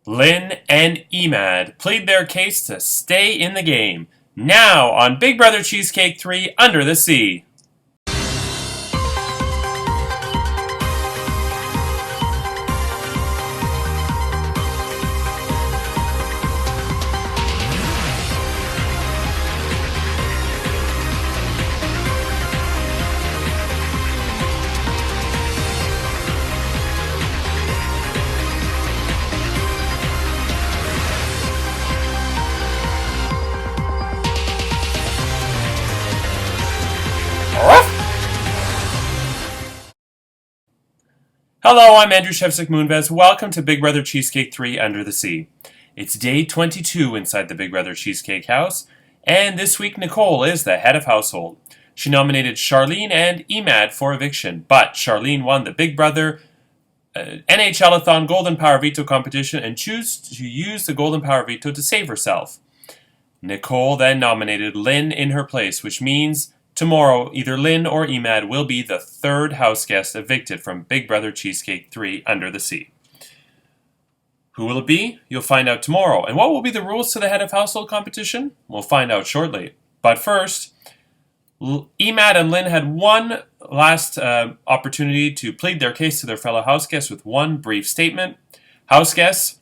Lynn and Emad plead their case to stay in the game. Now on Big Brother Cheesecake 3 Under the Sea. Hello, I'm Andrew Shevsik Moonves. Welcome to Big Brother Cheesecake 3 Under the Sea. It's day 22 inside the Big Brother Cheesecake house, and this week Nicole is the head of household. She nominated Charlene and Emad for eviction, but Charlene won the Big Brother NHL-a-thon Golden Power Veto competition and chose to use the Golden Power Veto to save herself. Nicole then nominated Lynn in her place, which means tomorrow, either Lynn or Emad will be the third house guest evicted from Big Brother Cheesecake 3 Under the Sea. Who will it be? You'll find out tomorrow. And what will be the rules to the head of household competition? We'll find out shortly. But first, Emad and Lynn had one last opportunity to plead their case to their fellow house guests with one brief statement. House guests,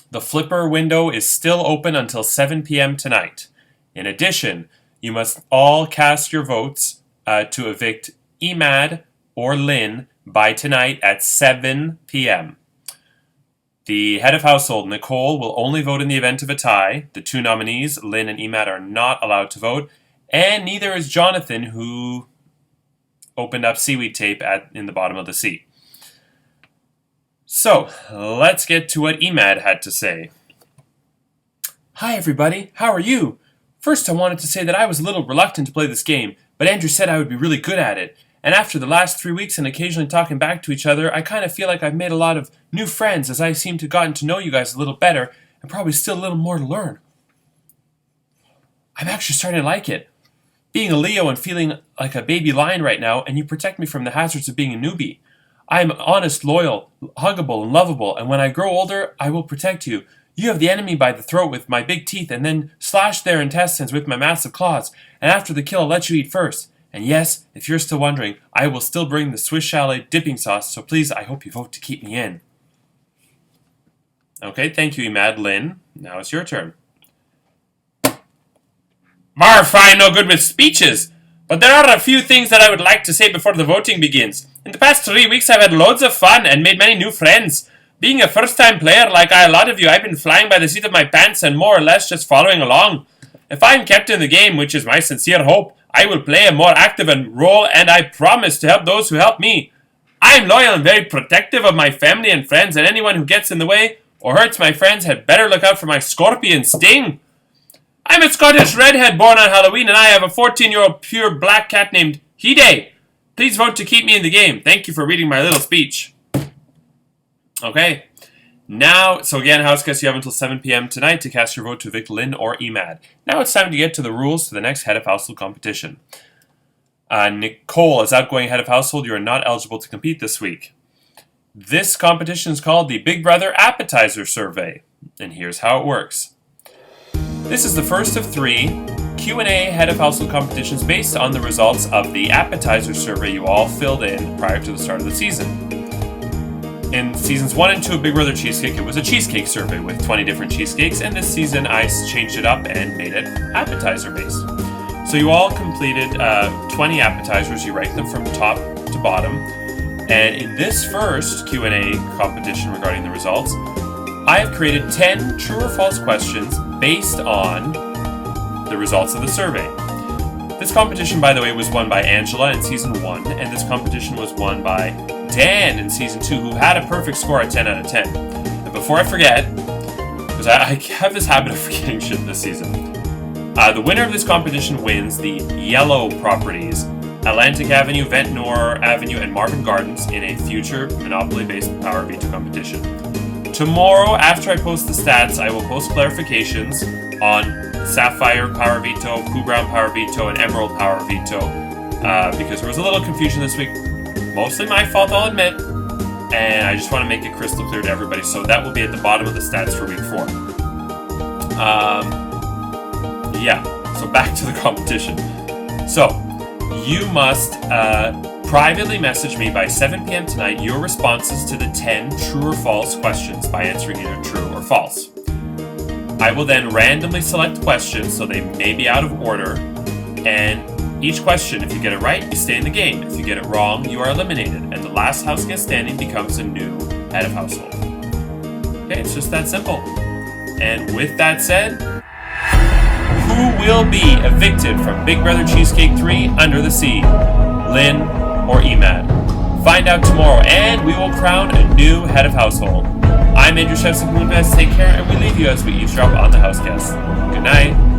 the flipper window is still open until 7 p.m. tonight. In addition, you must all cast your votes to evict Emad or Lynn by tonight at 7 p.m. The head of household, Nicole, will only vote in the event of a tie. The two nominees, Lynn and Emad, are not allowed to vote, and neither is Jonathan, who opened up seaweed tape in the bottom of the sea. So, let's get to what Emad had to say. Hi everybody, how are you? First, I wanted to say that I was a little reluctant to play this game, but Andrew said I would be really good at it. And after the last 3 weeks and occasionally talking back to each other, I kind of feel like I've made a lot of new friends as I seem to have gotten to know you guys a little better and probably still a little more to learn. I'm actually starting to like it. Being a Leo and feeling like a baby lion right now, and you protect me from the hazards of being a newbie. I am honest, loyal, huggable, and lovable, and when I grow older, I will protect you. You have the enemy by the throat with my big teeth and then slash their intestines with my massive claws, and after the kill I'll let you eat first. And yes, if you're still wondering, I will still bring the Swiss chalet dipping sauce, so please, I hope you vote to keep me in. Okay, thank you, Emad. Lynn, now it's your turn. Marf, I'm no good with speeches, but there are a few things that I would like to say before the voting begins. In the past 3 weeks I've had loads of fun and made many new friends. Being a first-time player like a lot of you, I've been flying by the seat of my pants and more or less just following along. If I'm kept in the game, which is my sincere hope, I will play a more active role and I promise to help those who help me. I'm loyal and very protective of my family and friends, and anyone who gets in the way or hurts my friends had better look out for my scorpion sting. I'm a Scottish redhead born on Halloween and I have a 14-year-old pure black cat named Hide. Please vote to keep me in the game. Thank you for reading my little speech. Okay, now, so again, house guests, you have until 7 p.m. tonight to cast your vote to evict Lynn or Emad. Now it's time to get to the rules to the next head of household competition. Nicole, as outgoing head of household, you are not eligible to compete this week. This competition is called the Big Brother Appetizer Survey, and here's how it works. This is the first of 3 Q&A head of household competitions based on the results of the appetizer survey you all filled in prior to the start of the season. In seasons 1 and 2 of Big Brother Cheesecake, it was a cheesecake survey with 20 different cheesecakes, and this season I changed it up and made it appetizer-based. So you all completed 20 appetizers, you rank them from top to bottom, and in this first Q&A competition regarding the results, I have created 10 true or false questions based on the results of the survey. This competition, by the way, was won by Angela in season 1, and this competition was won by Dan in season 2, who had a perfect score at 10 out of 10. And before I forget, because I have this habit of forgetting shit this season, the winner of this competition wins the yellow properties, Atlantic Avenue, Ventnor Avenue, and Marvin Gardens in a future Monopoly-based Power Veto competition. Tomorrow, after I post the stats, I will post clarifications on Sapphire Power Veto, Pooh Brown Power Veto, and Emerald Power Veto, because there was a little confusion this week. Mostly my fault, I'll admit. and I just want to make it crystal clear to everybody. So that will be at the bottom of the stats for week 4. So back to the competition. So you must privately message me by 7 p.m. tonight your responses to the 10 true or false questions by answering either true or false. I will then randomly select questions, so they may be out of order, and each question, if you get it right, you stay in the game. If you get it wrong, you are eliminated, and the last house guest standing becomes a new head of household. Okay, it's just that simple. And with that said, who will be evicted from Big Brother Cheesecake 3 Under the Sea? Lynn or Emad? Find out tomorrow, and we will crown a new head of household. I'm Andrew Shevsik Moonves. Take care, and we leave you as we eavesdrop on the house guests. Good night.